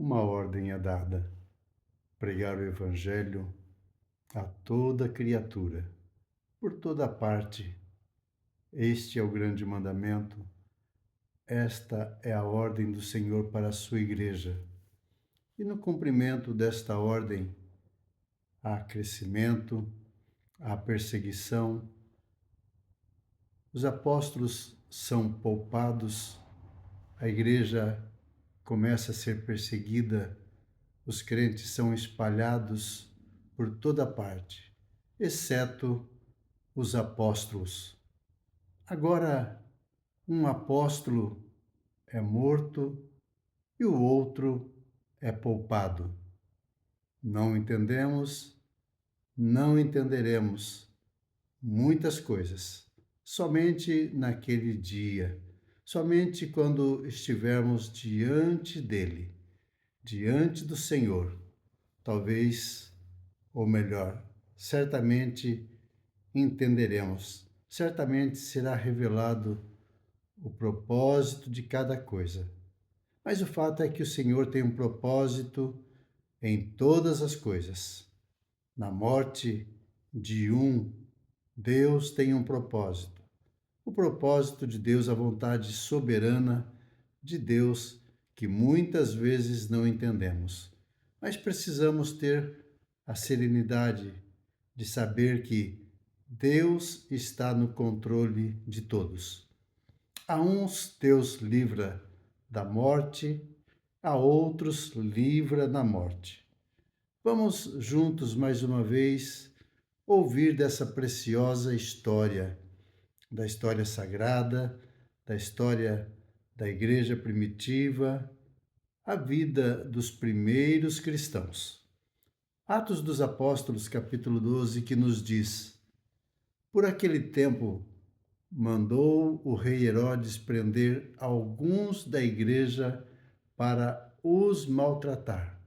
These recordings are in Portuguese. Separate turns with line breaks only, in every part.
uma ordem é dada: pregar o Evangelho a toda criatura, por toda parte. Este é o grande mandamento. Esta é a ordem do Senhor para a sua igreja. E no cumprimento desta ordem, há crescimento, há perseguição. Os apóstolos são poupados, a igreja começa a ser perseguida, os crentes são espalhados por toda parte, exceto os apóstolos. Agora, um apóstolo é morto e o outro é poupado. Não entendemos, não entenderemos muitas coisas, somente naquele dia, somente quando estivermos diante dele, diante do Senhor. Talvez, ou melhor, certamente entenderemos, certamente será revelado o propósito de cada coisa. Mas o fato é que o Senhor tem um propósito em todas as coisas. Na morte de um, Deus tem um propósito. O propósito de Deus, a vontade soberana de Deus, que muitas vezes não entendemos. Mas precisamos ter a serenidade de saber que Deus está no controle de todos. A uns Deus livra da morte, a outros livra da morte. Vamos juntos mais uma vez ouvir dessa preciosa história, da história sagrada, da história da igreja primitiva, a vida dos primeiros cristãos. Atos dos Apóstolos, capítulo 12, que nos diz: por aquele tempo, mandou o rei Herodes prender alguns da igreja para os maltratar,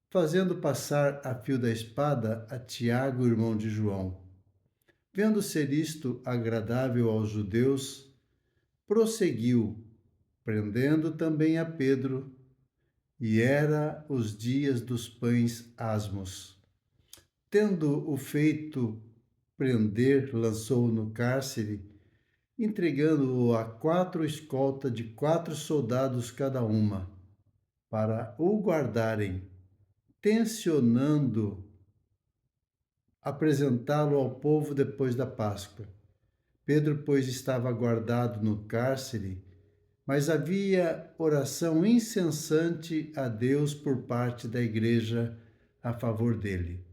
fazendo passar a fio da espada a Tiago, irmão de João. Vendo ser isto agradável aos judeus, prosseguiu, prendendo também a Pedro, e era os dias dos pães asmos. Tendo-o feito prender, lançou-o no cárcere, entregando-o a 4 escoltas de 4 soldados cada uma, para o guardarem, tencionando apresentá-lo ao povo depois da Páscoa. Pedro, pois, estava guardado no cárcere, mas havia oração incessante a Deus por parte da igreja a favor dele.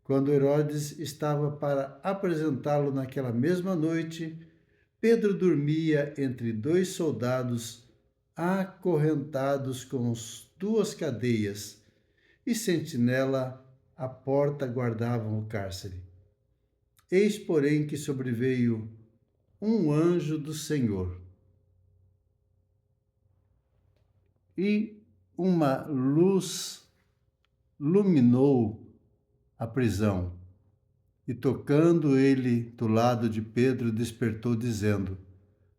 Quando Herodes estava para apresentá-lo naquela mesma noite, Pedro dormia entre 2 soldados acorrentados com 2 cadeias, e sentinela à porta guardavam o cárcere. Eis, porém, que sobreveio um anjo do Senhor, e uma luz iluminou a prisão. E tocando ele do lado de Pedro, despertou, dizendo: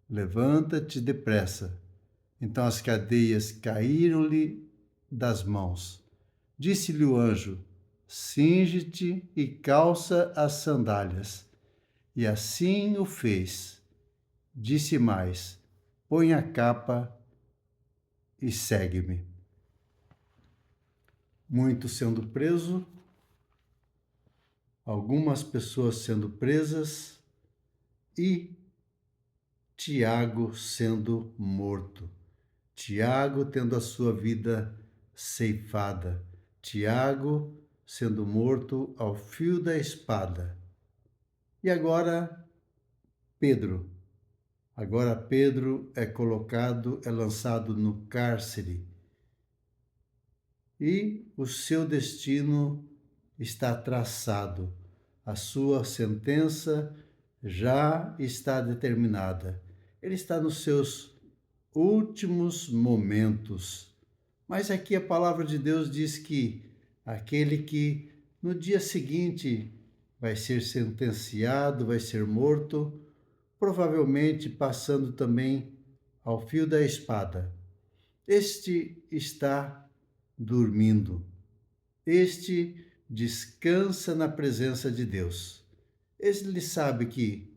levanta-te depressa. Então as cadeias caíram-lhe das mãos. Disse-lhe o anjo: cinge-te e calça as sandálias. E assim o fez. Disse mais: põe a capa e segue-me. Muito sendo preso, algumas pessoas sendo presas e Tiago sendo morto. Tiago tendo a sua vida ceifada. Tiago sendo morto ao fio da espada. E agora Pedro. Agora Pedro é colocado, é lançado no cárcere. E o seu destino está traçado. A sua sentença já está determinada. Ele está nos seus últimos momentos. Mas aqui a palavra de Deus diz que aquele que no dia seguinte vai ser sentenciado, vai ser morto, provavelmente passando também ao fio da espada. este está dormindo. Este descansa na presença de Deus. Ele sabe que,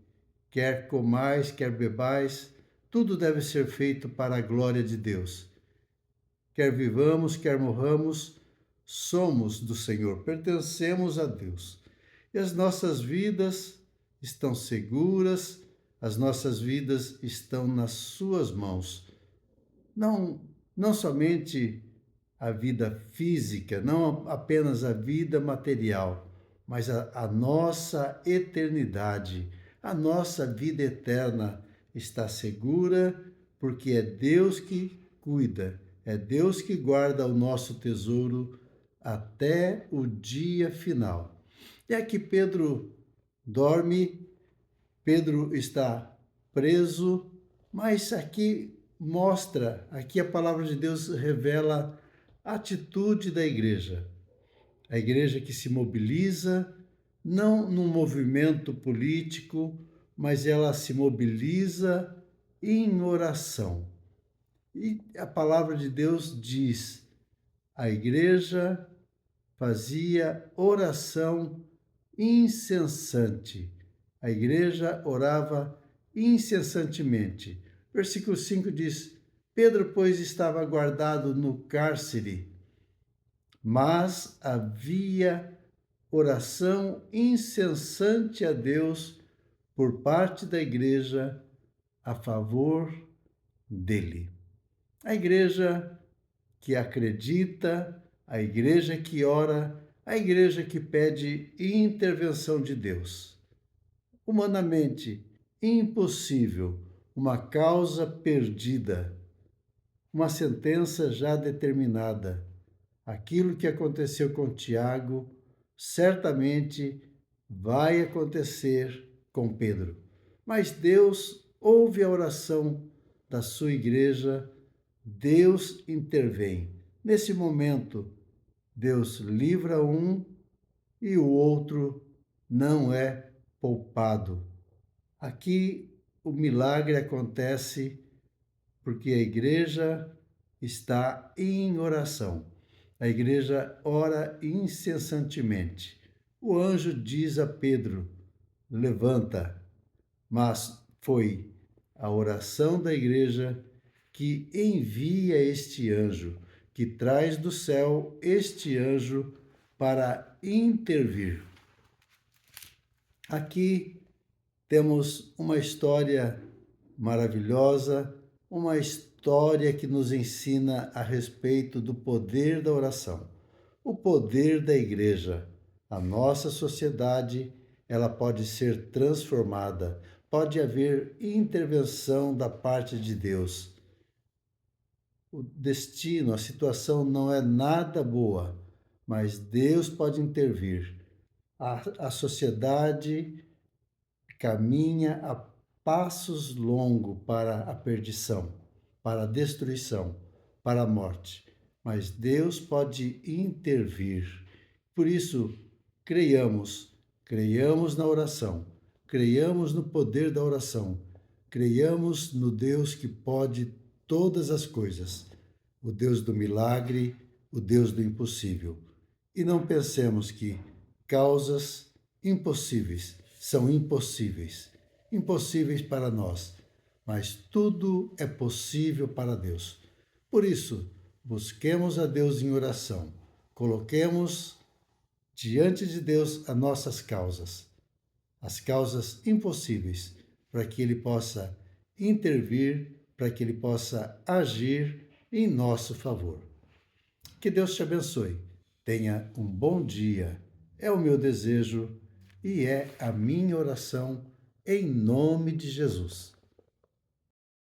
quer comais, quer bebais, tudo deve ser feito para a glória de Deus. Quer vivamos, quer morramos, somos do Senhor, pertencemos a Deus. E as nossas vidas estão seguras, as nossas vidas estão nas suas mãos. Não somente a vida física, não apenas a vida material, mas a nossa eternidade, a nossa vida eterna está segura, porque é Deus que cuida, é Deus que guarda o nosso tesouro até o dia final. E aqui Pedro dorme, Pedro está preso, mas aqui a palavra de Deus revela a atitude da igreja. A igreja que se mobiliza, não num movimento político, mas ela se mobiliza em oração. E a palavra de Deus diz: a igreja fazia oração incessante. A igreja orava incessantemente. Versículo 5 diz: Pedro, pois, estava guardado no cárcere, mas havia oração incessante a Deus por parte da igreja a favor dele. A igreja que acredita, a igreja que ora, a igreja que pede intervenção de Deus. Humanamente impossível, uma causa perdida, uma sentença já determinada. Aquilo que aconteceu com Tiago certamente vai acontecer com Pedro. Mas Deus ouve a oração da sua igreja, Deus intervém. Nesse momento, Deus livra um e o outro não é poupado. Aqui o milagre acontece porque a igreja está em oração. A igreja ora incessantemente. O anjo diz a Pedro: levanta. Mas foi a oração da igreja que envia este anjo, que traz do céu este anjo para intervir. Aqui temos uma história maravilhosa, uma história que nos ensina a respeito do poder da oração, o poder da igreja. A nossa sociedade, ela pode ser transformada, pode haver intervenção da parte de Deus. O destino, a situação não é nada boa, mas Deus pode intervir. A sociedade caminha a passos longos para a perdição, para a destruição, para a morte. Mas Deus pode intervir. Por isso, creiamos na oração, creiamos no poder da oração, creiamos no Deus que pode todas as coisas, o Deus do milagre, o Deus do impossível. E não pensemos que causas impossíveis são impossíveis, impossíveis para nós, mas tudo é possível para Deus. Por isso, busquemos a Deus em oração, coloquemos diante de Deus as nossas causas, as causas impossíveis, para que Ele possa intervir, para que Ele possa agir em nosso favor. Que Deus te abençoe. Tenha um bom dia. É o meu desejo e é a minha oração em nome de Jesus.